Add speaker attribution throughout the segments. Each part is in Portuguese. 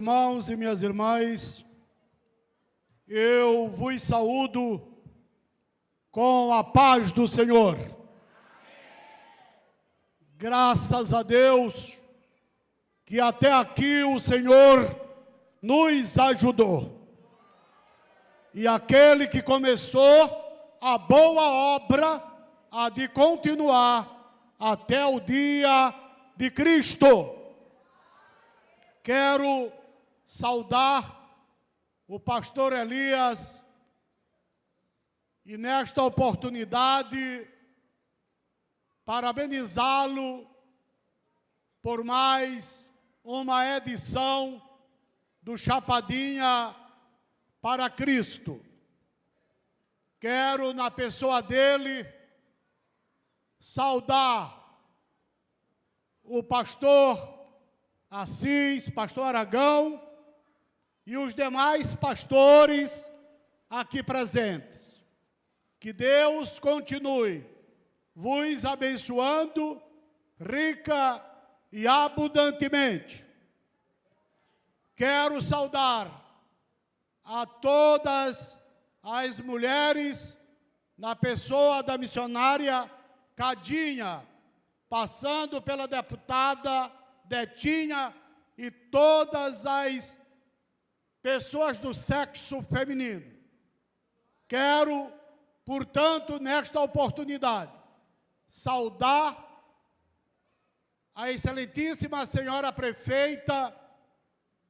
Speaker 1: Irmãos e minhas irmãs, eu vos saúdo com a paz do Senhor. Graças a Deus que até aqui o Senhor nos ajudou. E aquele que começou a boa obra há de continuar até o dia de Cristo. Quero saudar o pastor Elias e nesta oportunidade parabenizá-lo por mais uma edição do Chapadinha para Cristo. Quero, na pessoa dele, saudar o pastor Assis, pastor Aragão e os demais pastores aqui presentes. Que Deus continue vos abençoando rica e abundantemente. Quero saudar a todas as mulheres na pessoa da missionária Cadinha, passando pela deputada Detinha e todas as pessoas do sexo feminino. Quero, portanto, nesta oportunidade, saudar a excelentíssima senhora prefeita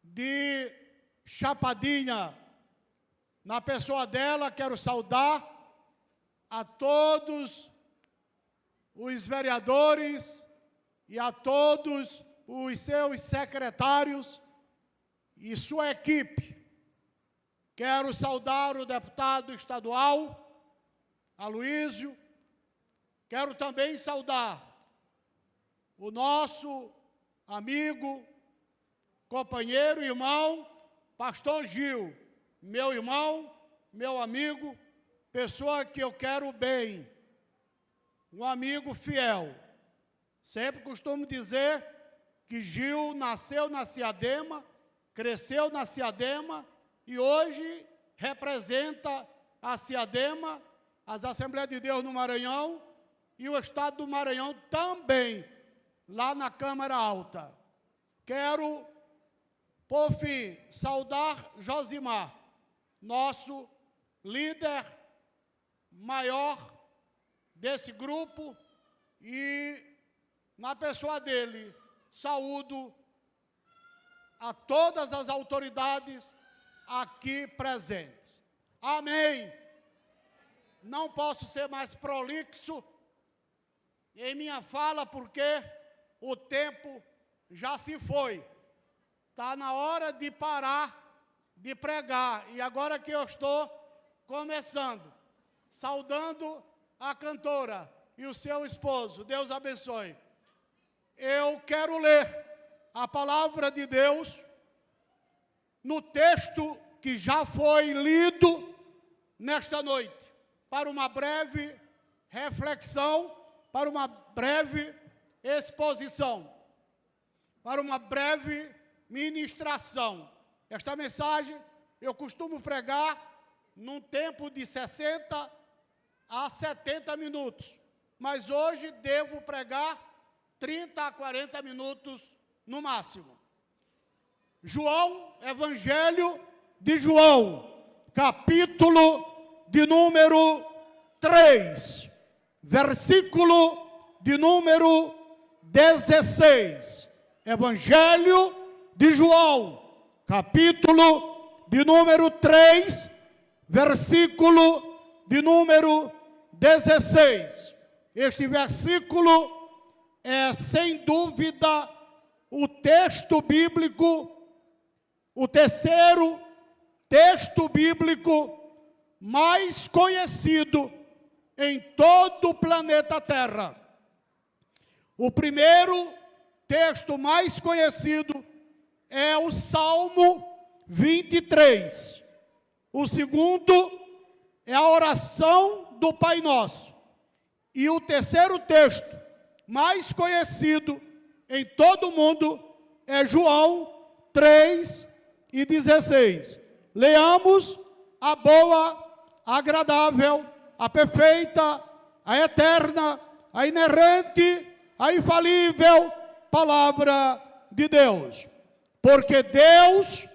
Speaker 1: de Chapadinha. Na pessoa dela, quero saudar a todos os vereadores e a todos os seus secretários e sua equipe. Quero saudar o deputado estadual, Aloísio. Quero também saudar o nosso amigo, companheiro, irmão, pastor Gil, meu irmão, meu amigo, pessoa que eu quero bem, um amigo fiel. Sempre costumo dizer que Gil nasceu na Ciadema, cresceu na Ciadema e hoje representa a Ciadema, as Assembleias de Deus no Maranhão e o Estado do Maranhão também, lá na Câmara Alta. Quero, por fim, saudar Josimar, nosso líder maior desse grupo, e na pessoa dele, saúdo a todas as autoridades aqui presentes. Amém. Não posso ser mais prolixo em minha fala, porque o tempo já se foi. Está na hora de parar de pregar. E agora que eu estou começando, saudando a cantora e o seu esposo, Deus abençoe. Eu quero ler a palavra de Deus no texto que já foi lido nesta noite, para uma breve reflexão, para uma breve exposição, para uma breve ministração. Esta mensagem eu costumo pregar num tempo de 60 a 70 minutos, mas hoje devo pregar 30 a 40 minutos no máximo. João, Evangelho de João, capítulo de número 3, versículo de número 16. Evangelho de João, capítulo de número 3, versículo de número 16. Este versículo é, sem dúvida, o texto bíblico, o terceiro texto bíblico mais conhecido em todo o planeta Terra. O primeiro texto mais conhecido é o Salmo 23. O segundo é a oração do Pai Nosso. E o terceiro texto mais conhecido em todo o mundo é João 3, e 16. Leamos a boa, a agradável, a perfeita, a eterna, a inerrante, a infalível palavra de Deus. Porque Deus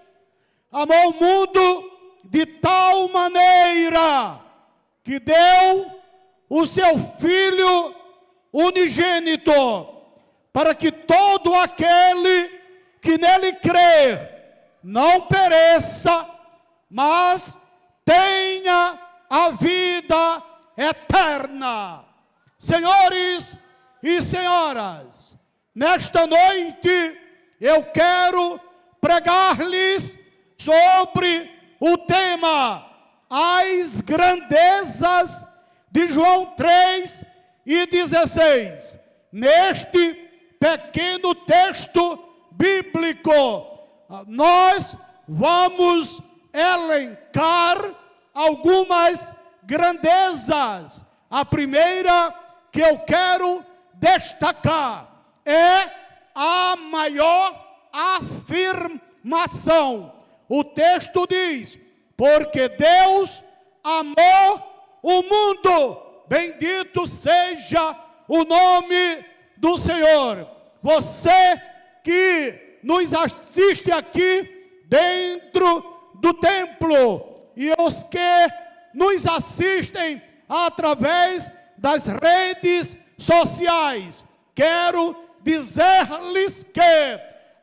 Speaker 1: amou o mundo de tal maneira que deu o seu Filho unigênito, para que todo aquele que nele crê não pereça, mas tenha a vida eterna. Senhores e senhoras, nesta noite eu quero pregar-lhes sobre o tema as grandezas de João 3 e 16. Neste pequeno texto bíblico, nós vamos elencar algumas grandezas. A primeira que eu quero destacar é a maior afirmação. O texto diz: porque Deus amou o mundo. Bendito seja o nome do Senhor. Você que nos assiste aqui dentro do templo e os que nos assistem através das redes sociais, quero dizer-lhes que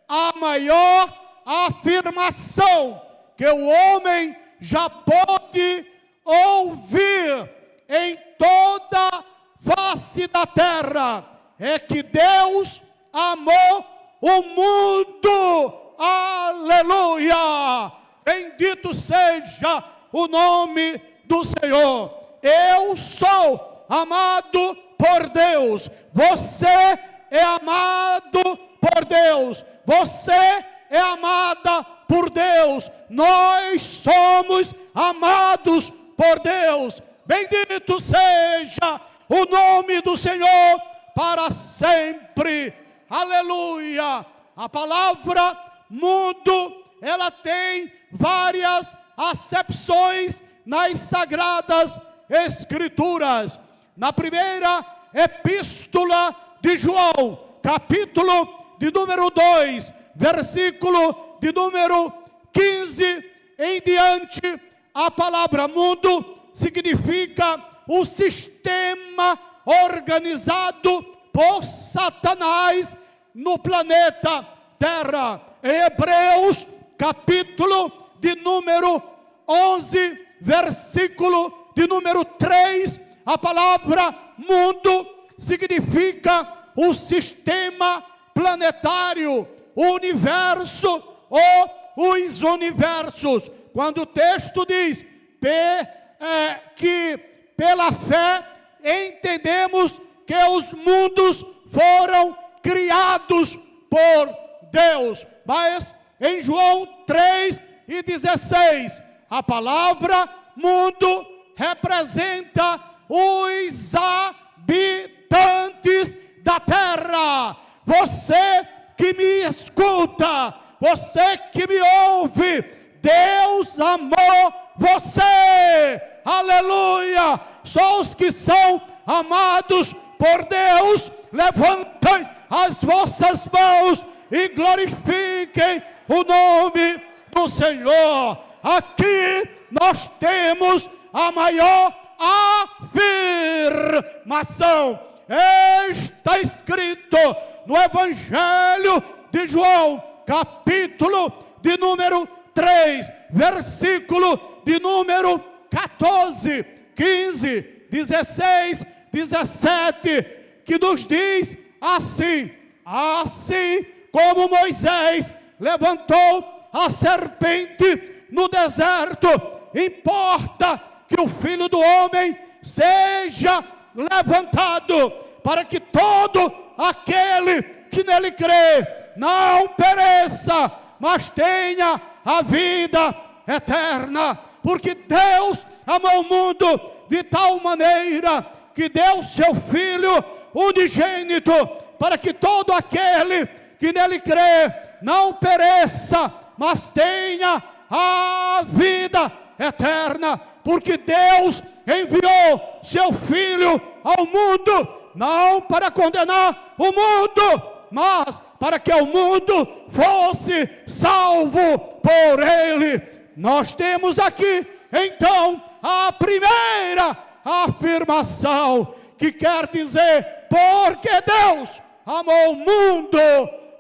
Speaker 1: a maior afirmação que o homem já pôde ouvir em toda a face da terra é que Deus amou o mundo. Aleluia! Bendito seja o nome do Senhor. Eu sou amado por Deus. Você é amado por Deus. Você é amada por Deus. Nós somos amados por Deus. Bendito seja o nome do Senhor para sempre. Aleluia! A palavra mundo, ela tem várias acepções nas sagradas escrituras. Na primeira epístola de João, capítulo de número 2, versículo de número 15 em diante, a palavra mundo significa o sistema organizado por Satanás no planeta Terra. Em Hebreus, capítulo de número 11, versículo de número 3, a palavra mundo significa o sistema planetário, o universo ou os universos. Quando o texto diz que pela fé entendemos que os mundos foram criados por Deus. Mas em João 3 e 16, a palavra mundo representa os habitantes da terra. Você que me escuta, você que me ouve, Deus amou você. Aleluia! Só os que são amados por Deus, levantem as vossas mãos e glorifiquem o nome do Senhor. Aqui nós temos a maior afirmação. Está escrito no Evangelho de João, capítulo de número 3, versículo de número 14, 15, 16, 17, que nos diz assim: assim como Moisés levantou a serpente no deserto, importa que o Filho do Homem seja levantado, para que todo aquele que nele crê não pereça, mas tenha a vida eterna. Porque Deus amou o mundo de tal maneira que deu seu Filho unigênito, para que todo aquele que nele crê não pereça, mas tenha a vida eterna. Porque Deus enviou seu Filho ao mundo, não para condenar o mundo, mas para que o mundo fosse salvo por ele. Nós temos aqui, então, a primeira afirmação, que quer dizer, porque Deus amou o mundo.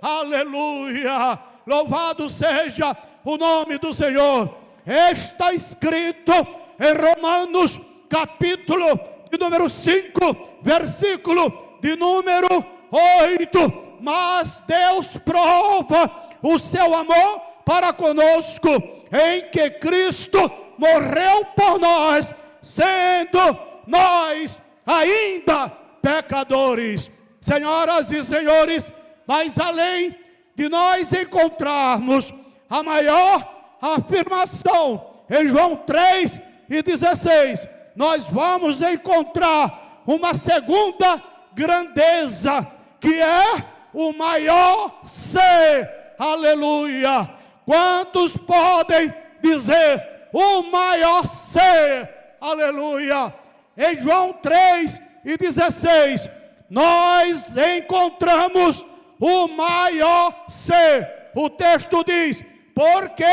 Speaker 1: Aleluia! Louvado seja o nome do Senhor. Está escrito em Romanos, capítulo de número 5, versículo de número 8. Mas Deus prova o seu amor para conosco, em que Cristo morreu por nós, sendo nós ainda pecadores. Senhoras e senhores, mas além de nós encontrarmos a maior afirmação em João 3:16, nós vamos encontrar uma segunda grandeza, que é o maior ser. Aleluia! Quantos podem dizer o maior ser? Aleluia! Em João 3:16, nós encontramos o maior ser. O texto diz, porque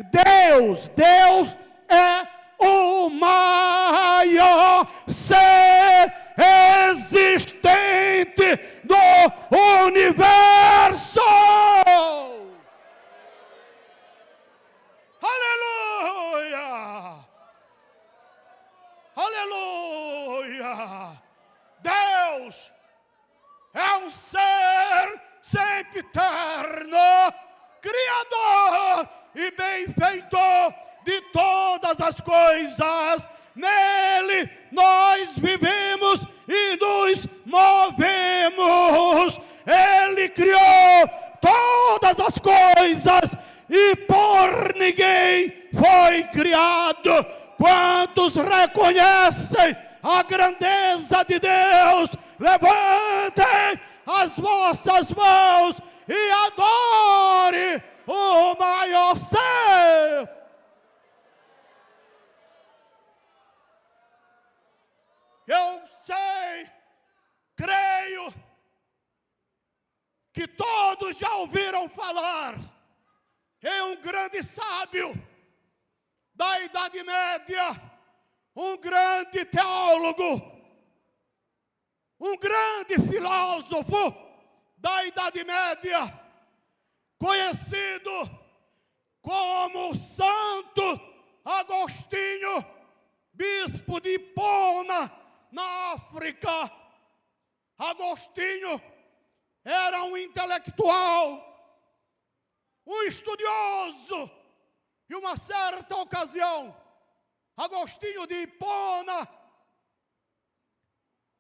Speaker 1: Deus é o maior ser existente do universo. Aleluia! Aleluia! Deus é um ser sempiterno, criador e benfeitor de todas as coisas. Nele nós vivemos e nos movemos. Ele criou todas as coisas e por ninguém foi criado. Quantos reconhecem a grandeza de Deus? Levantem as vossas mãos e adore o maior ser. Eu sei, creio, que todos já ouviram falar em um grande sábio da Idade Média, um grande teólogo, um grande filósofo da Idade Média, conhecido como Santo Agostinho, bispo de Hipona, na África. Agostinho era um intelectual, um estudioso. E uma certa ocasião, Agostinho de Hipona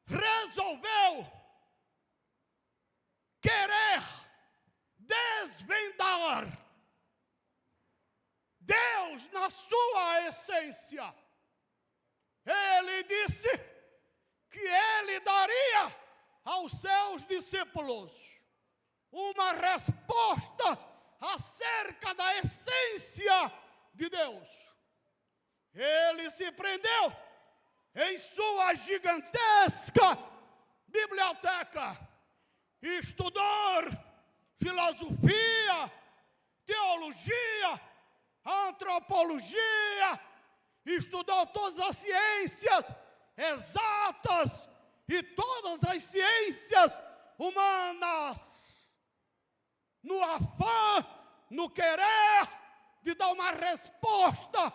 Speaker 1: resolveu querer desvendar Deus na sua essência. Ele disse que ele daria aos seus discípulos uma resposta acerca da essência de Deus. Ele se prendeu em sua gigantesca biblioteca, estudou filosofia, teologia, antropologia, estudou todas as ciências exatas e todas as ciências humanas, no afã, no querer de dar uma resposta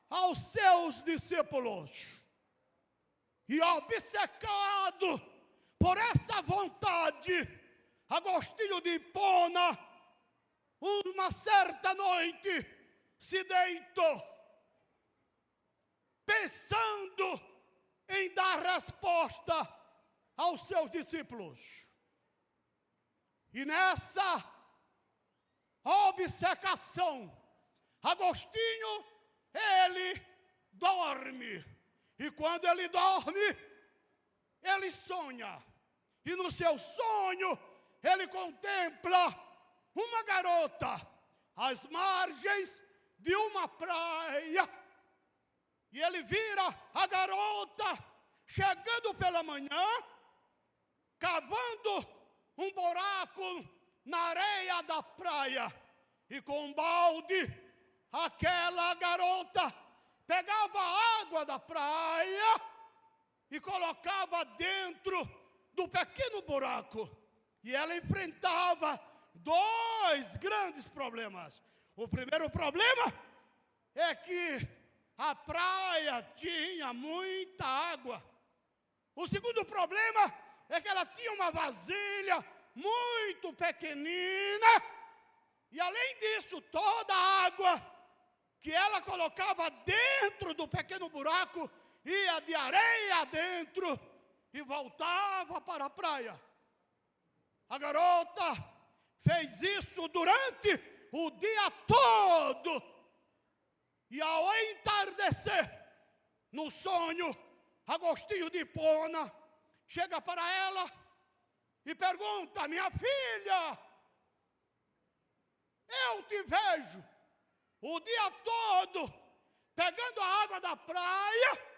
Speaker 1: aos seus discípulos. E obcecado por essa vontade, Agostinho de Hipona, uma certa noite, se deitou, pensando em dar resposta aos seus discípulos. E nessa obcecação, Agostinho, ele dorme. E quando ele dorme, ele sonha. E no seu sonho, ele contempla uma garota às margens de uma praia. E ele vira a garota chegando pela manhã, cavando um buraco na areia da praia. E com um balde, aquela garota pegava a água da praia e colocava dentro do pequeno buraco. E ela enfrentava dois grandes problemas. O primeiro problema é que a praia tinha muita água. O segundo problema é que ela tinha uma vasilha muito pequenina. E além disso, toda a água que ela colocava dentro do pequeno buraco ia de areia dentro e voltava para a praia. A garota fez isso durante o dia todo. E ao entardecer, no sonho, Agostinho de Hipona chega para ela e pergunta: minha filha, eu te vejo o dia todo pegando a água da praia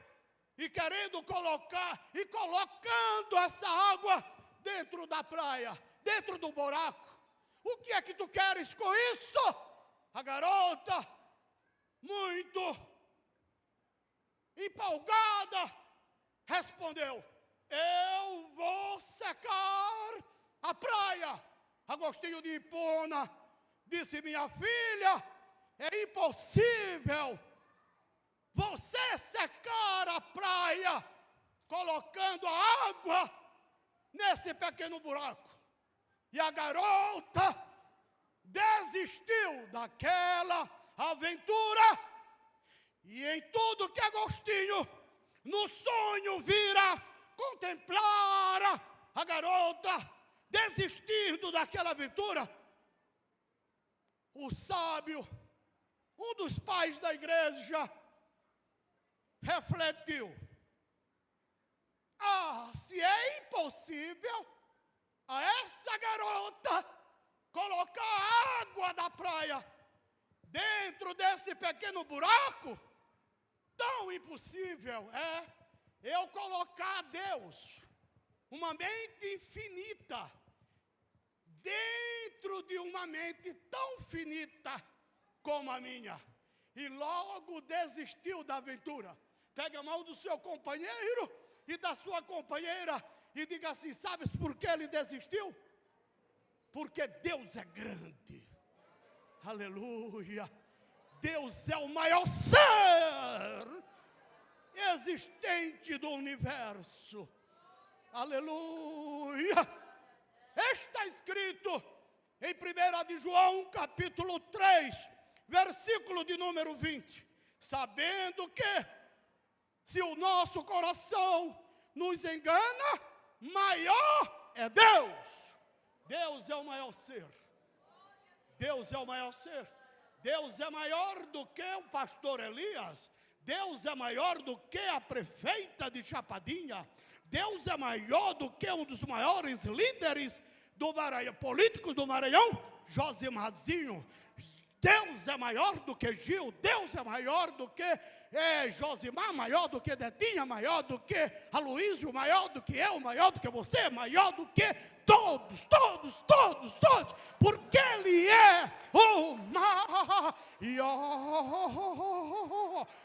Speaker 1: e querendo colocando essa água dentro da praia, dentro do buraco. O que é que tu queres com isso? A garota, muito empolgada, respondeu: eu vou secar a praia. Agostinho de Hipona disse: minha filha, é impossível você secar a praia colocando a água nesse pequeno buraco. E a garota desistiu daquela aventura. E em tudo que Agostinho, no sonho, vira contemplar a garota desistindo daquela aventura, o sábio, um dos pais da igreja, refletiu: se é impossível a essa garota colocar a água da praia dentro desse pequeno buraco, tão impossível é eu colocar a Deus, uma mente infinita, dentro de uma mente tão finita como a minha. E logo desistiu da aventura. Pega a mão do seu companheiro e da sua companheira e diga assim: sabes por que ele desistiu? Porque Deus é grande. Aleluia. Deus é o maior ser existente do universo. Aleluia. Está escrito em 1 de João, capítulo 3, versículo de número 20. Sabendo que, se o nosso coração nos engana, maior é Deus. Deus é o maior ser. Deus é o maior ser. Deus é maior do que o pastor Elias. Deus é maior do que a prefeita de Chapadinha. Deus é maior do que um dos maiores líderes do Maranhão, políticos do Maranhão, Josimarzinho. Deus é maior do que Gil. Deus é maior do que Josimar, maior do que Dedinha, maior do que Aloísio, maior do que eu, maior do que você, maior do que todos, porque Ele é o maior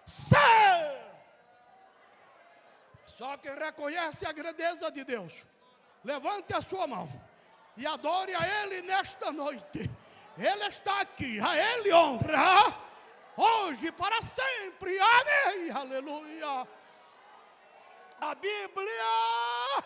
Speaker 1: ser. Só quem reconhece a grandeza de Deus, levante a sua mão e adore a Ele nesta noite. Ele está aqui, a Ele honra, hoje para sempre, amém, aleluia. A Bíblia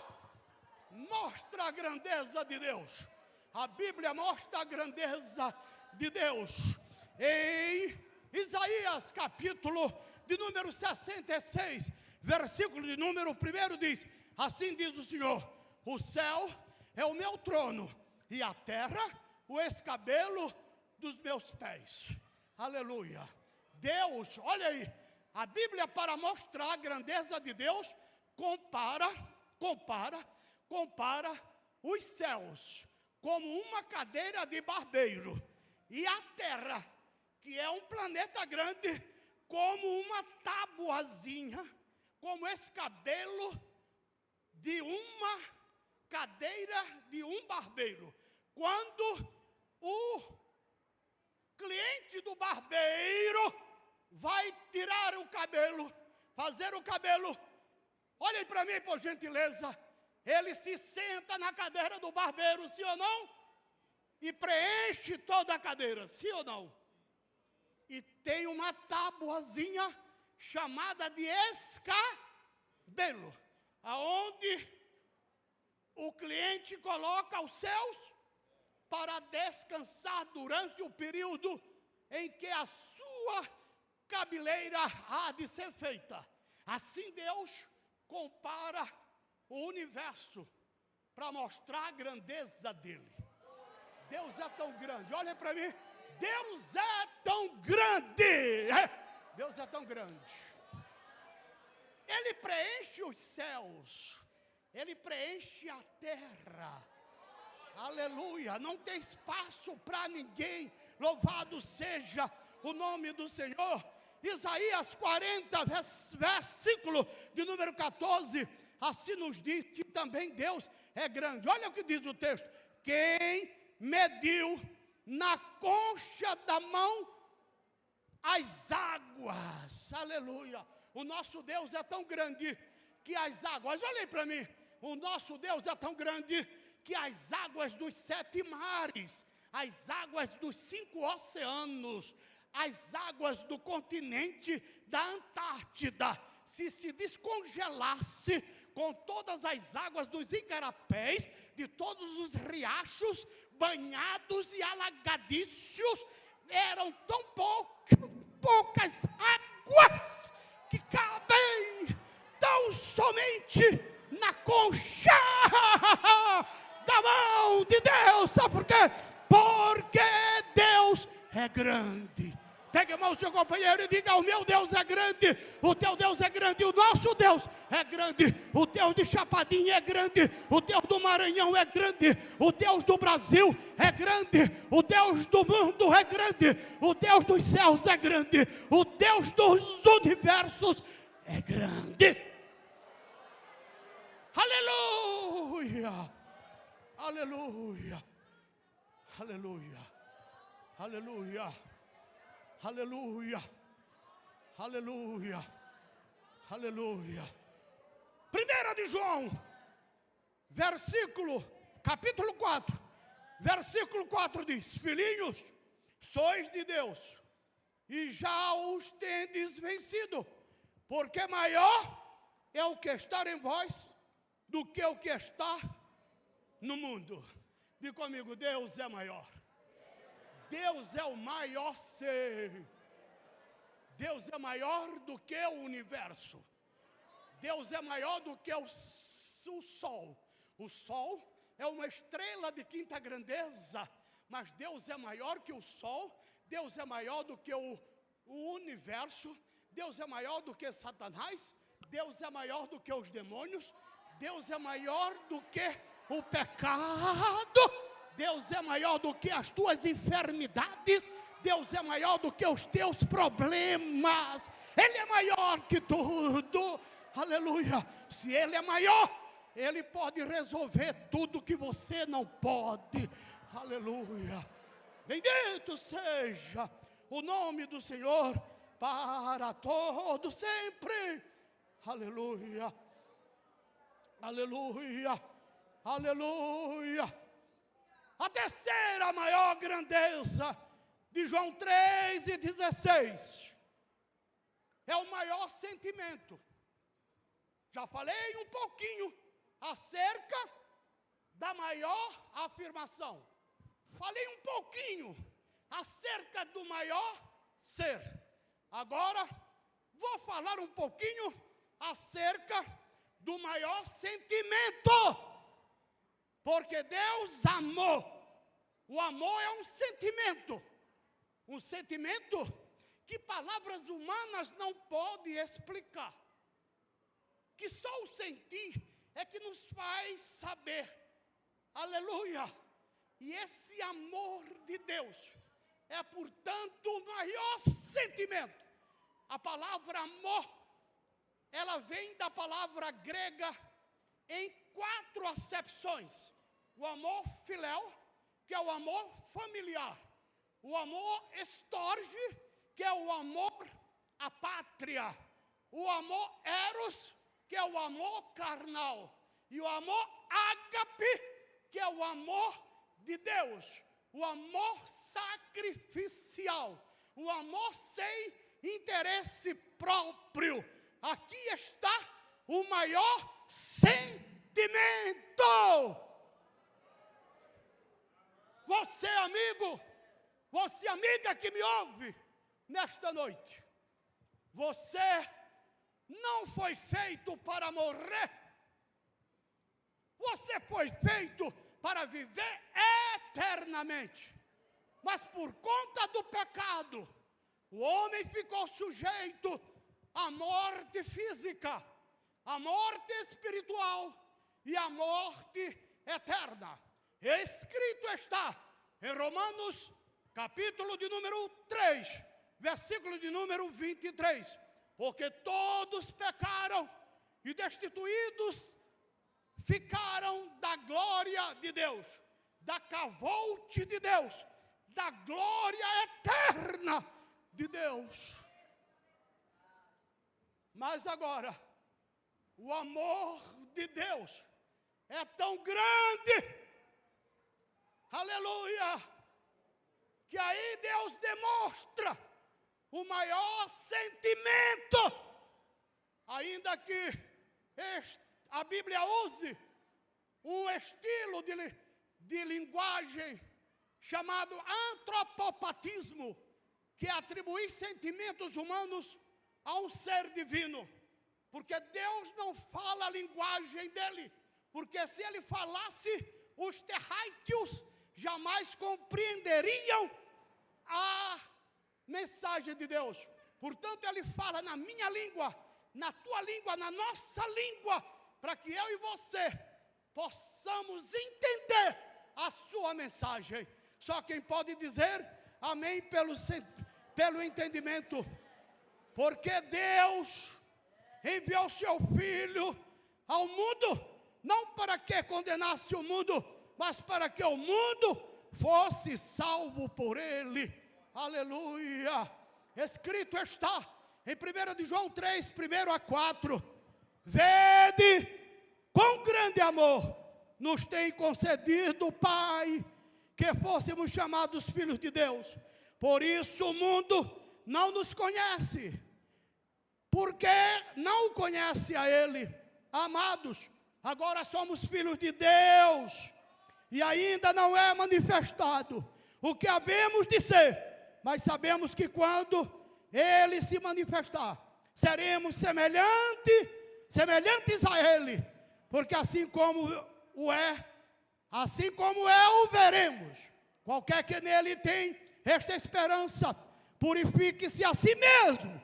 Speaker 1: mostra a grandeza de Deus. A Bíblia mostra a grandeza de Deus. Em Isaías, capítulo de número 66, versículo de número 1 diz: assim diz o Senhor: o céu é o meu trono e a terra o escabelo dos meus pés. Aleluia. Deus, olha aí, a Bíblia, para mostrar a grandeza de Deus, compara os céus como uma cadeira de barbeiro. e a Terra, que é um planeta grande, como uma tabuazinha, como esse cabelo de uma cadeira de um barbeiro. Quando o cliente do barbeiro vai tirar o cabelo, fazer o cabelo, olhem para mim, por gentileza, ele se senta na cadeira do barbeiro, sim ou não? E preenche toda a cadeira, sim ou não? E tem uma tabuazinha chamada de escabelo, aonde o cliente coloca os seus para descansar durante o período em que a sua cabeleira há de ser feita. Assim Deus compara o universo para mostrar a grandeza dele. Deus é tão grande, olha para mim, Deus é tão grande, Deus é tão grande. Ele preenche os céus, ele preenche a terra, aleluia, não tem espaço para ninguém, louvado seja o nome do Senhor. Isaías 40, versículo de número 14, assim nos diz que também Deus é grande. Olha o que diz o texto: quem mediu na concha da mão as águas, aleluia. O nosso Deus é tão grande que as águas, olhem para mim, o nosso Deus é tão grande que as águas dos 7 mares, as águas dos 5 oceanos, as águas do continente da Antártida, se descongelasse com todas as águas dos igarapés, de todos os riachos banhados e alagadícios, eram tão poucas águas que cabem tão somente na concha da mão de Deus. Sabe por quê? Porque Deus é grande. Pegue a mão do seu companheiro e diga: o meu Deus é grande, o teu Deus é grande, o nosso Deus é grande, o Deus de Chapadinha é grande, o Deus do Maranhão é grande, o Deus do Brasil é grande, o Deus do mundo é grande, o Deus dos céus é grande, o Deus dos universos é grande. Aleluia, aleluia, aleluia, aleluia. Aleluia, aleluia, aleluia. 1 de João, capítulo 4, versículo 4 diz: filhinhos, sois de Deus, e já os tendes vencido, porque maior é o que está em vós do que o que está no mundo. Diga comigo: Deus é maior. Deus é o maior ser. Deus é maior do que o universo. Deus é maior do que o sol. O sol é uma estrela de quinta grandeza, mas Deus é maior que o sol. Deus é maior do que o universo. Deus é maior do que Satanás. Deus é maior do que os demônios. Deus é maior do que o pecado. Deus é maior do que as tuas enfermidades. Deus é maior do que os teus problemas. Ele é maior que tudo. Aleluia. Se Ele é maior, Ele pode resolver tudo que você não pode. Aleluia. Bendito seja o nome do Senhor para todo sempre. Aleluia. Aleluia. Aleluia. A terceira maior grandeza de João 3,16 é o maior sentimento. Já falei um pouquinho acerca da maior afirmação. Falei um pouquinho acerca do maior ser. Agora vou falar um pouquinho acerca do maior sentimento. Porque Deus amou. O amor é um sentimento. Um sentimento que palavras humanas não podem explicar. Que só o sentir é que nos faz saber. Aleluia. E esse amor de Deus é, portanto, o maior sentimento. A palavra amor, ela vem da palavra grega em 4 acepções. O amor filéu, que é o amor familiar. O amor estorge, que é o amor à pátria. O amor eros, que é o amor carnal. E o amor ágape, que é o amor de Deus. O amor sacrificial. O amor sem interesse próprio. Aqui está o maior sentimento. Você, amigo, você, amiga que me ouve nesta noite, você não foi feito para morrer. Você foi feito para viver eternamente. Mas por conta do pecado, o homem ficou sujeito à morte física, à morte espiritual e à morte eterna. Escrito está em Romanos, capítulo de número 3, versículo de número 23. Porque todos pecaram e destituídos ficaram da glória de Deus, da cavoute de Deus, da glória eterna de Deus. Mas agora, o amor de Deus é tão grande, aleluia, que aí Deus demonstra o maior sentimento, ainda que a Bíblia use um estilo de linguagem chamado antropopatismo, que é atribuir sentimentos humanos a um ser divino, porque Deus não fala a linguagem dele, porque se ele falasse, os terráqueos jamais compreenderiam a mensagem de Deus. Portanto, ele fala na minha língua, na tua língua, na nossa língua, para que eu e você possamos entender a sua mensagem. Só quem pode dizer amém pelo entendimento. Porque Deus enviou seu Filho ao mundo, não para que condenasse o mundo, mas para que o mundo fosse salvo por ele. Aleluia. Escrito está em 1 de João 3, 1-4. Vede quão grande amor nos tem concedido o Pai, que fôssemos chamados filhos de Deus. Por isso o mundo não nos conhece, porque não o conhece a Ele. Amados, agora somos filhos de Deus, e ainda não é manifestado o que havemos de ser, mas sabemos que quando Ele se manifestar, seremos semelhantes a Ele, porque assim como é, o veremos. Qualquer que nele tem esta esperança, purifique-se a si mesmo,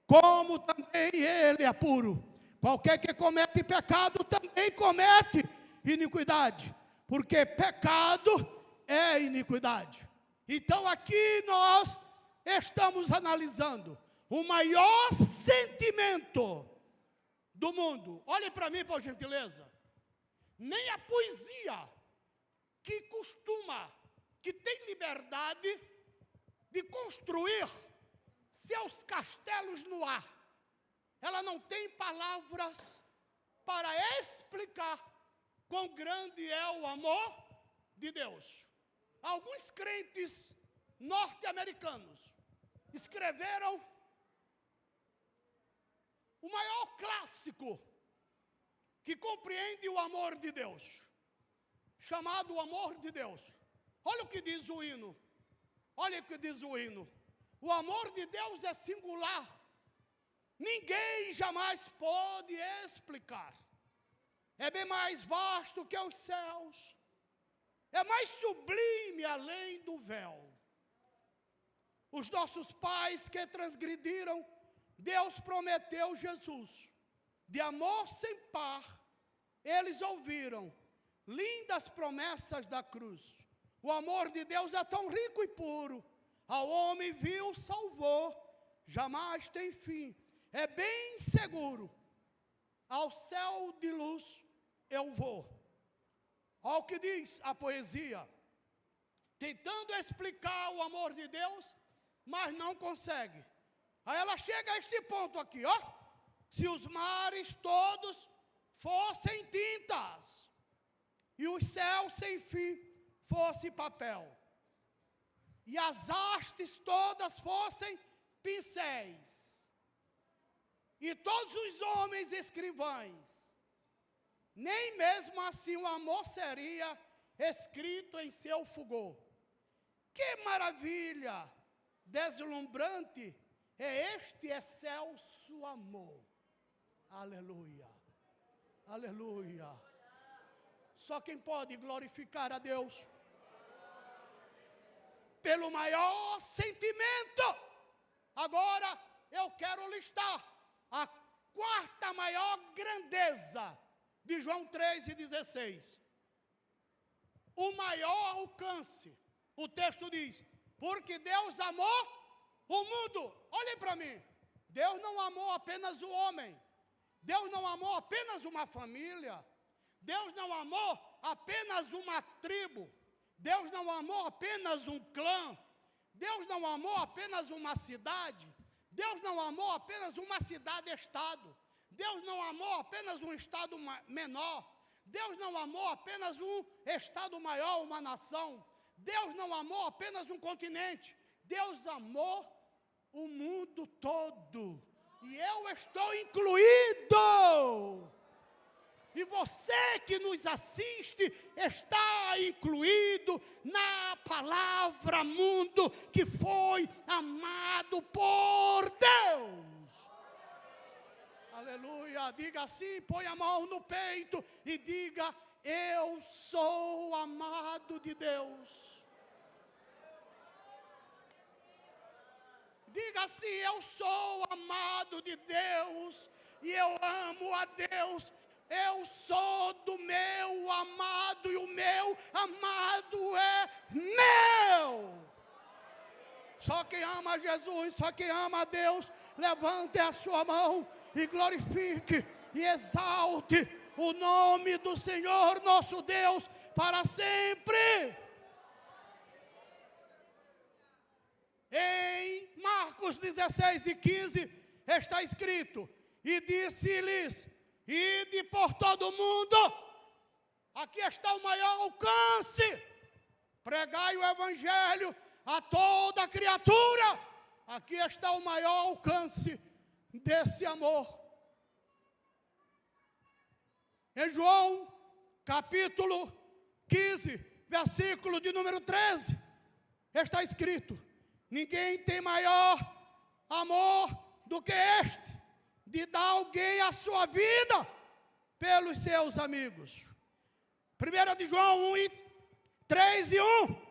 Speaker 1: como também ele é puro. Qualquer que comete pecado, também comete iniquidade, porque pecado é iniquidade. Então aqui nós estamos analisando o maior sentimento do mundo. Olhem para mim, por gentileza. Nem a poesia, que tem liberdade de construir seus castelos no ar, ela não tem palavras para explicar quão grande é o amor de Deus. Alguns crentes norte-americanos escreveram o maior clássico que compreende o amor de Deus, chamado o amor de Deus. Olha o que diz o hino. Olha o que diz o hino. O amor de Deus é singular. Ninguém jamais pode explicar. É bem mais vasto que os céus. É mais sublime além do véu. Os nossos pais que transgrediram, Deus prometeu Jesus. De amor sem par, eles ouviram lindas promessas da cruz. O amor de Deus é tão rico e puro, Ao homem vil salvou, jamais tem fim. É bem seguro, ao céu de luz eu vou. Olha o que diz a poesia, tentando explicar o amor de Deus, mas não consegue. Aí ela chega a este ponto aqui, ó. Se os mares todos fossem tintas, e os céus sem fim fosse papel, e as hastes todas fossem pincéis, e todos os homens escrivães, nem mesmo assim o amor seria escrito em seu fulgor. Que maravilha deslumbrante é este excelso amor. Aleluia, aleluia. Só quem pode glorificar a Deus pelo maior sentimento. Agora eu quero listar a quarta maior grandeza de João 3,16. O maior alcance. O texto diz, porque Deus amou o mundo. Olhem para mim. Deus não amou apenas o homem. Deus não amou apenas uma família. Deus não amou apenas uma tribo. Deus não amou apenas um clã. Deus não amou apenas uma cidade. Deus não amou apenas uma cidade-estado. Deus não amou apenas um estado menor. Deus não amou apenas um estado maior, uma nação. Deus não amou apenas um continente. Deus amou o mundo todo. E eu estou incluído. E você que nos assiste está incluído na palavra mundo que foi amado por Deus. Aleluia. Diga assim, põe a mão no peito e diga, eu sou amado de Deus. Diga assim, eu sou amado de Deus e eu amo a Deus. Eu sou do meu amado e o meu amado é meu. Só quem ama Jesus, só quem ama a Deus, levante a sua mão e glorifique e exalte o nome do Senhor nosso Deus para sempre. Em Marcos 16:15 está escrito, e disse-lhes, ide por todo o mundo. Aqui está o maior alcance. Pregai o evangelho a toda criatura. Aqui está o maior alcance desse amor. Em João, capítulo 15, versículo de número 13, está escrito, ninguém tem maior amor do que este, de dar alguém a sua vida pelos seus amigos. 1 de João 3:1.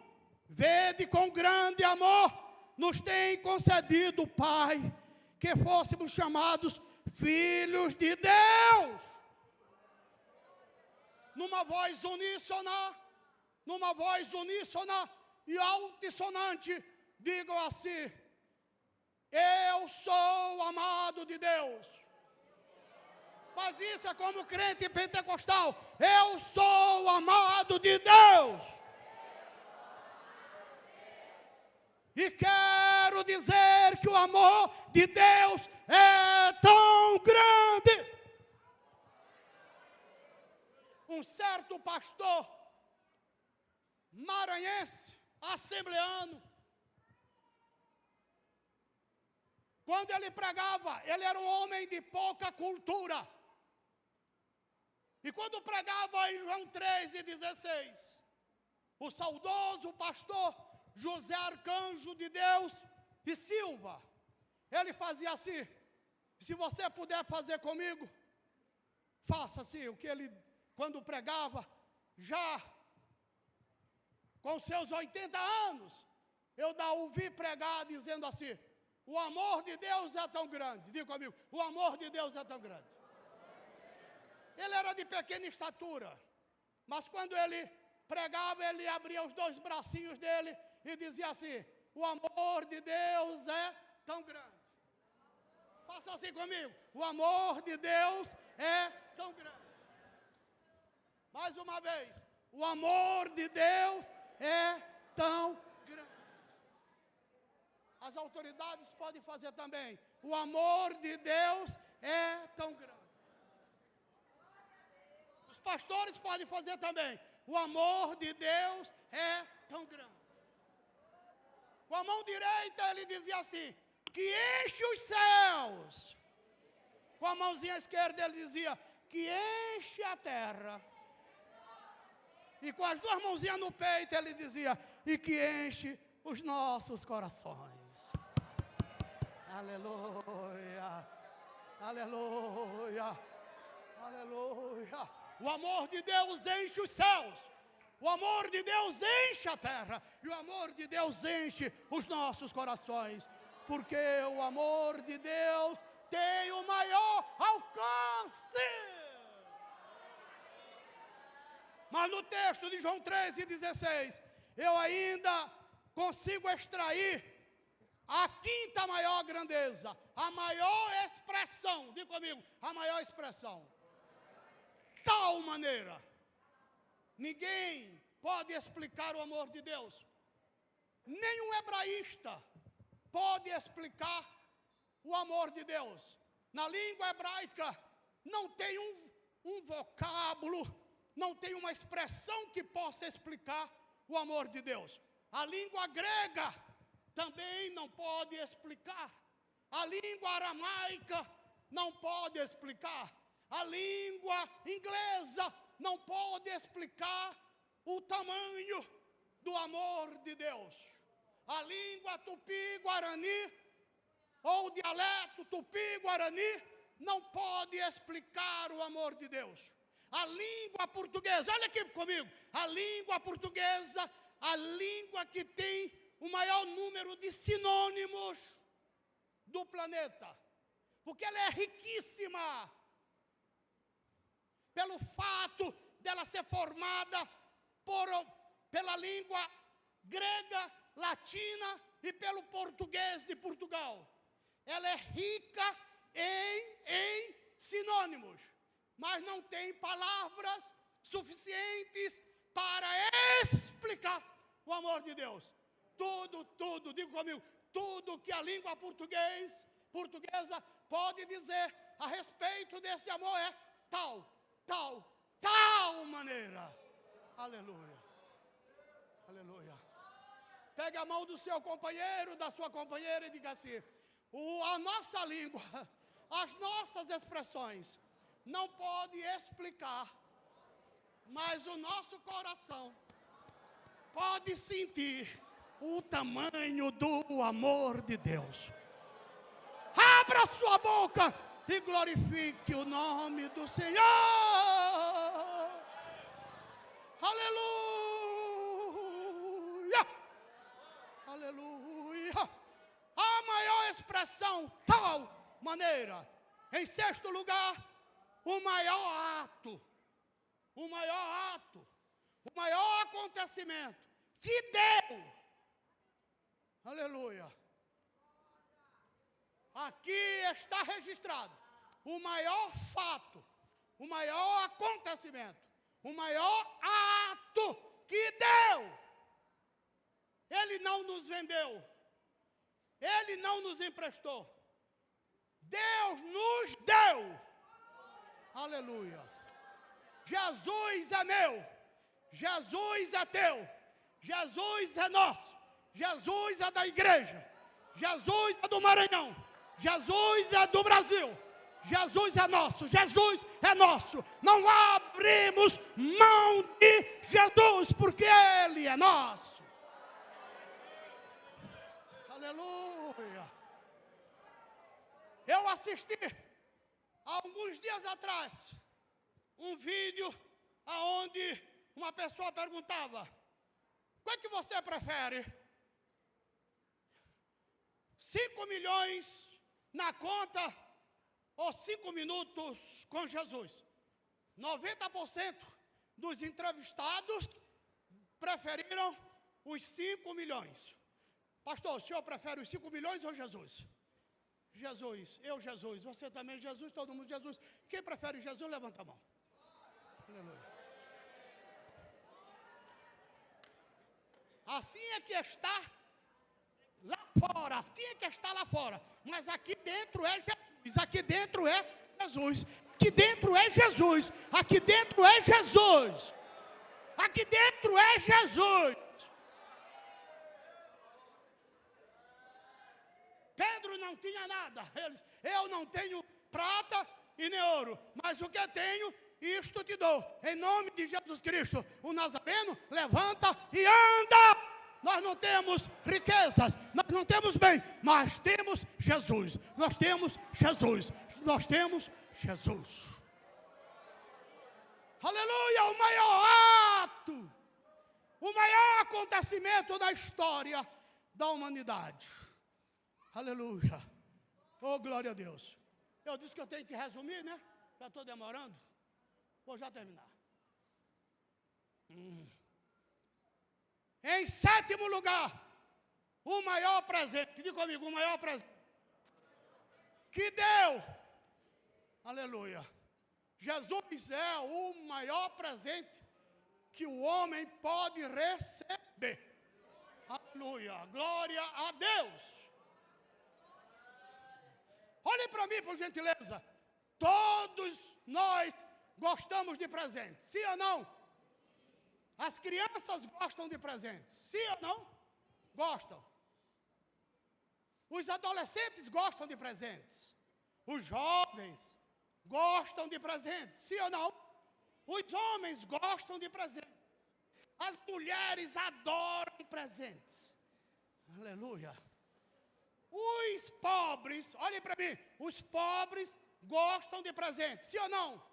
Speaker 1: Vede com grande amor nos tem concedido o Pai, que fôssemos chamados filhos de Deus. Numa voz uníssona e altissonante, digam assim, eu sou amado de Deus. Mas isso é como crente pentecostal. Eu sou amado de Deus. E quero dizer que o amor de Deus é tão grande. Um certo pastor maranhense, assembleano, quando ele pregava, ele era um homem de pouca cultura. E quando pregava em João 3:16, o saudoso pastor José Arcanjo de Deus e Silva, ele fazia assim, se você puder fazer comigo, faça assim, o que ele, quando pregava, já com seus 80 anos, eu ouvi pregar dizendo assim, o amor de Deus é tão grande. Diga comigo, o amor de Deus é tão grande. Ele era de pequena estatura, mas quando ele pregava, ele abria os dois bracinhos dele e dizia assim, o amor de Deus é tão grande. Faça assim comigo. O amor de Deus é tão grande. Mais uma vez. O amor de Deus é tão grande. As autoridades podem fazer também. O amor de Deus é tão grande. Os pastores podem fazer também. O amor de Deus é tão grande. Com a mão direita ele dizia assim, que enche os céus. Com a mãozinha esquerda ele dizia, que enche a terra. E com as duas mãozinhas no peito ele dizia, e que enche os nossos corações. Aleluia, aleluia, aleluia. O amor de Deus enche os céus. O amor de Deus enche a terra. E o amor de Deus enche os nossos corações. Porque o amor de Deus tem o maior alcance. Mas no texto de João 13:16, eu ainda consigo extrair a quinta maior grandeza, a maior expressão, diga comigo, a maior expressão. Tal maneira, ninguém pode explicar o amor de Deus. Nenhum hebraísta pode explicar o amor de Deus. Na língua hebraica não tem um vocábulo, não tem uma expressão que possa explicar o amor de Deus. A língua grega também não pode explicar. A língua aramaica não pode explicar. A língua inglesa não pode explicar o tamanho do amor de Deus. A língua tupi-guarani, ou o dialeto tupi-guarani, não pode explicar o amor de Deus. A língua portuguesa, olha aqui comigo, a língua portuguesa, a língua que tem o maior número de sinônimos do planeta, porque ela é riquíssima, pelo fato dela ser formada pela língua grega, latina e pelo português de Portugal. Ela é rica em sinônimos, mas não tem palavras suficientes para explicar o amor de Deus. Tudo, diga comigo, tudo que a língua portuguesa pode dizer a respeito desse amor é tal maneira. Aleluia, aleluia. Pegue a mão do seu companheiro, da sua companheira e diga assim, a nossa língua, as nossas expressões não pode explicar, mas o nosso coração pode sentir o tamanho do amor de Deus. Abra sua boca e glorifique o nome do Senhor. Aleluia, aleluia. A maior expressão, tal maneira. Em sexto lugar, o maior acontecimento que deu. Aleluia. Aqui está registrado o maior fato, o maior acontecimento, o maior ato que deu. Ele não nos vendeu, ele não nos emprestou, Deus nos deu. Aleluia. Jesus é meu, Jesus é teu, Jesus é nosso, Jesus é da igreja, Jesus é do Maranhão, Jesus é do Brasil, Jesus é nosso, Jesus é nosso. Não abrimos mão de Jesus, porque Ele é nosso. Aleluia. Eu assisti, há alguns dias atrás, um vídeo onde uma pessoa perguntava, qual é que você prefere? 5 milhões na conta ou 5 minutos com Jesus? 90% dos entrevistados preferiram os 5 milhões. Pastor, o senhor prefere os 5 milhões ou Jesus? Jesus, eu Jesus, você também Jesus, todo mundo Jesus. Quem prefere Jesus, levanta a mão. Aleluia. Assim é que está lá fora, assim é que está lá fora. Mas aqui dentro é Jesus, aqui dentro é Jesus. Aqui dentro é Jesus, aqui dentro é Jesus. Aqui dentro é Jesus. Pedro não tinha nada. Ele disse, eu não tenho prata e nem ouro, mas o que eu tenho, isto te dou. Em nome de Jesus Cristo, o Nazareno, levanta e anda. Nós não temos riquezas, nós não temos bem, mas temos Jesus. Nós temos Jesus. Nós temos Jesus. Aleluia, o maior ato, o maior acontecimento da história da humanidade. Aleluia. Oh, glória a Deus. Eu disse que eu tenho que resumir, né? Já estou demorando. Vou já terminar. Em 7º lugar, o maior presente. Diga comigo, o maior presente que deu. Aleluia. Jesus é o maior presente que o homem pode receber. Aleluia. Glória a Deus. Olhem para mim, por gentileza. Todos nós gostamos de presentes, sim ou não? As crianças gostam de presentes, sim ou não? Gostam. Os adolescentes gostam de presentes. Os jovens gostam de presentes, sim ou não? Os homens gostam de presentes. As mulheres adoram presentes. Aleluia. Os pobres, olhem para mim, os pobres gostam de presentes, sim ou não?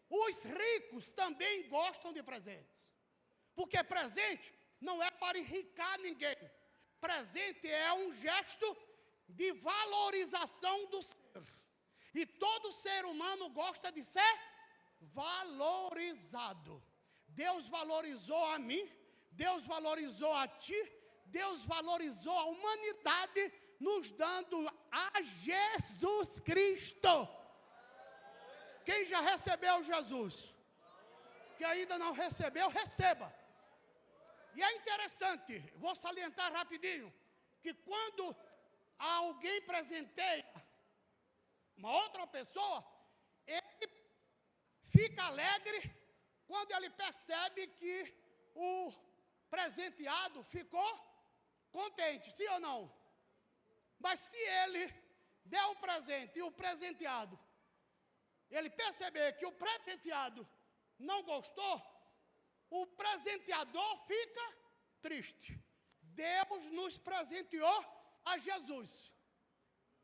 Speaker 1: Os ricos também gostam de presentes. Porque presente não é para enricar ninguém. Presente é um gesto de valorização do ser. E todo ser humano gosta de ser valorizado. Deus valorizou a mim, Deus valorizou a ti, Deus valorizou a humanidade, nos dando a Jesus Cristo. Quem já recebeu Jesus? Que ainda não recebeu, receba. E é interessante, vou salientar rapidinho, que quando alguém presenteia uma outra pessoa, ele fica alegre quando ele percebe que o presenteado ficou contente, sim ou não? Mas se ele der um presente e o presenteado, ele perceber que o presenteado não gostou, o presenteador fica triste. Deus nos presenteou a Jesus.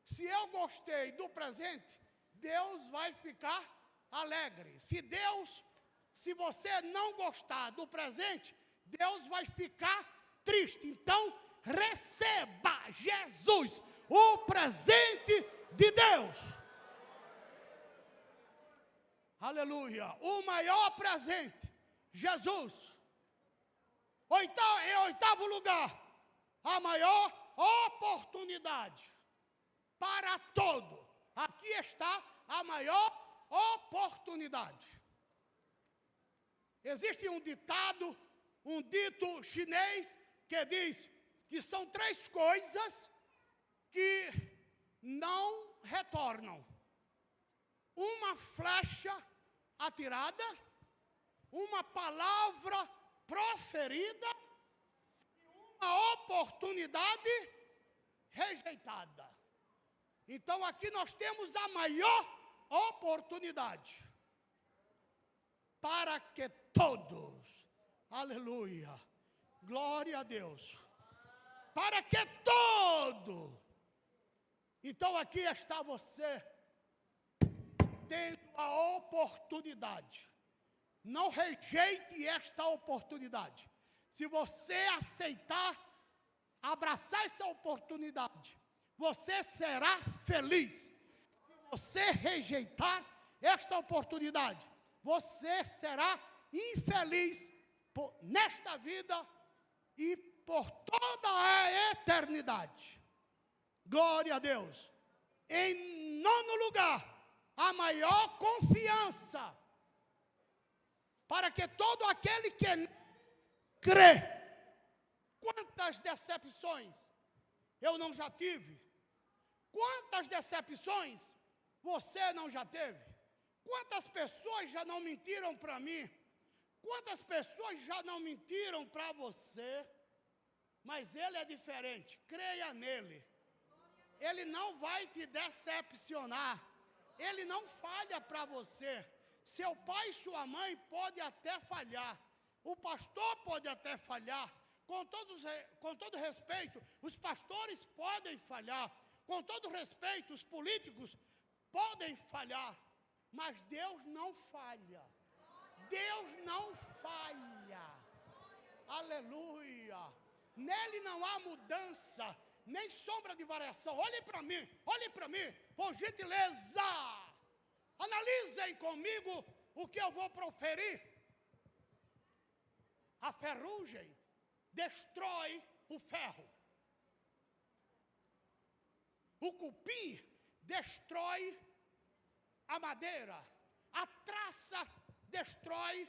Speaker 1: Se eu gostei do presente, Deus vai ficar alegre. Se você não gostar do presente, Deus vai ficar triste. Então, receba Jesus, o presente de Deus. Aleluia. O maior presente, Jesus. Em 8º lugar, a maior oportunidade para todo. Aqui está a maior oportunidade. Existe um ditado, um dito chinês que diz que são 3 coisas que não retornam: uma flecha atirada, uma palavra proferida e uma oportunidade rejeitada. Então aqui nós temos a maior oportunidade para que todos, aleluia, glória a Deus, para que todo. Então aqui está você tendo a oportunidade. Não rejeite esta oportunidade. Se você aceitar, abraçar essa oportunidade, você será feliz. Se você rejeitar esta oportunidade, você será infeliz nesta vida e por toda a eternidade. Glória a Deus. Em nono lugar, a maior confiança, para que todo aquele que crê. Quantas decepções eu não já tive? Quantas decepções você não já teve? Quantas pessoas já não mentiram para mim? Quantas pessoas já não mentiram para você? Mas Ele é diferente, creia nele. Ele não vai te decepcionar. Ele não falha para você. Seu pai e sua mãe podem até falhar. O pastor pode até falhar. Com todo respeito, os pastores podem falhar. Com todo respeito, os políticos podem falhar. Mas Deus não falha. Deus não falha. Aleluia. Nele não há mudança, nem sombra de variação. Olhem para mim, por gentileza. Analisem comigo o que eu vou proferir. A ferrugem destrói o ferro. O cupim destrói a madeira. A traça destrói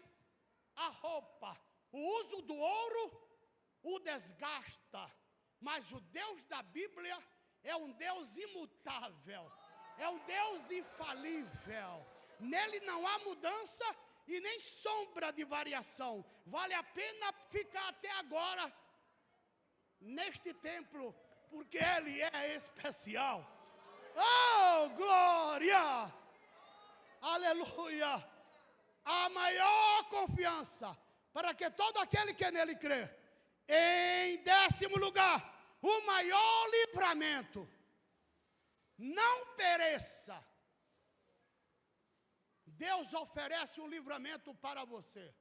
Speaker 1: a roupa. O uso do ouro o desgasta. Mas o Deus da Bíblia é um Deus imutável. É um Deus infalível. Nele não há mudança e nem sombra de variação. Vale a pena ficar até agora neste templo, porque Ele é especial. Oh, glória! Aleluia! A maior confiança para que todo aquele que nele crê. Em 10º lugar, o maior livramento. Não pereça. Deus oferece um livramento para você.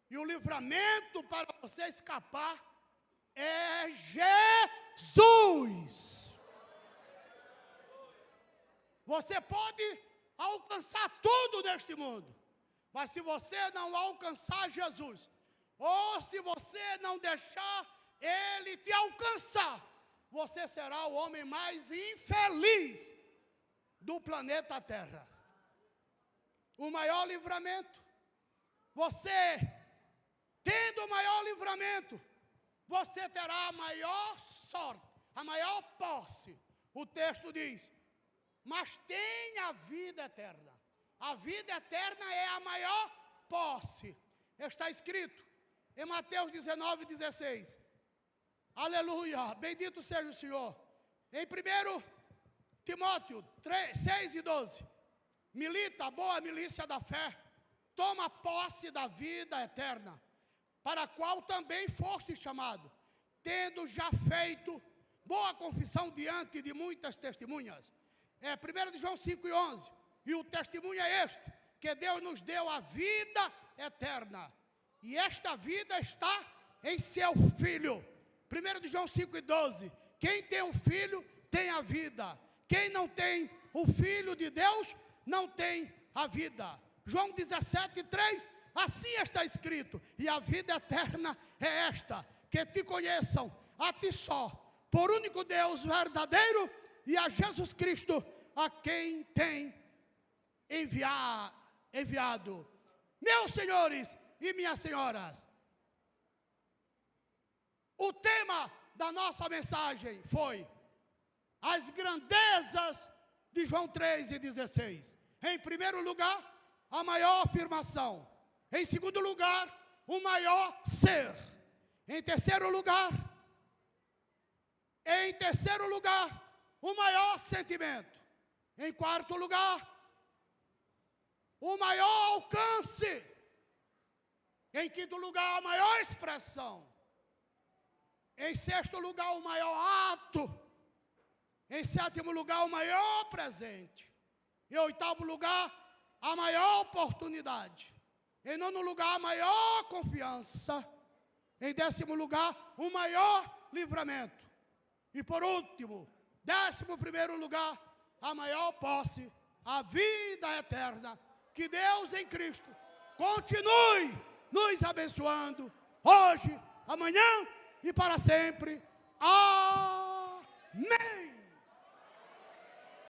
Speaker 1: E o livramento para você escapar é Jesus. Você pode alcançar tudo neste mundo, mas se você não alcançar Jesus, ou se você não deixar Ele te alcançar, você será o homem mais infeliz do planeta Terra. O maior livramento, você tendo o maior livramento, você terá a maior sorte, a maior posse. O texto diz, mas tem a vida eterna. A vida eterna é a maior posse. Está escrito em Mateus 19:16. Aleluia, bendito seja o Senhor. Em 1 Timóteo 6:12. Milita a boa milícia da fé, toma posse da vida eterna, para a qual também foste chamado, tendo já feito boa confissão diante de muitas testemunhas. 1 João 5:11. E o testemunho é este, que Deus nos deu a vida eterna. E esta vida está em seu Filho. 1 João 5:12. Quem tem o Filho tem a vida. Quem não tem o Filho de Deus não tem a vida. João 17:3. Assim está escrito. E a vida eterna é esta, que te conheçam, a ti só, por único Deus verdadeiro, e a Jesus Cristo, a quem tem enviado. Meus senhores e minhas senhoras, o tema da nossa mensagem foi as grandezas de João 3:16. Em primeiro lugar, a maior afirmação. Em segundo lugar, o maior ser. Em terceiro lugar, o maior sentimento. Em quarto lugar, o maior alcance. Em quinto lugar, a maior expressão. Em sexto lugar, o maior ato. Em sétimo lugar, o maior presente. Em oitavo lugar, a maior oportunidade. Em nono lugar, a maior confiança. Em 10º lugar, o maior livramento. E por último, 11º lugar, a maior posse, a vida eterna. Que Deus em Cristo continue nos abençoando hoje, amanhã e para sempre. Amém.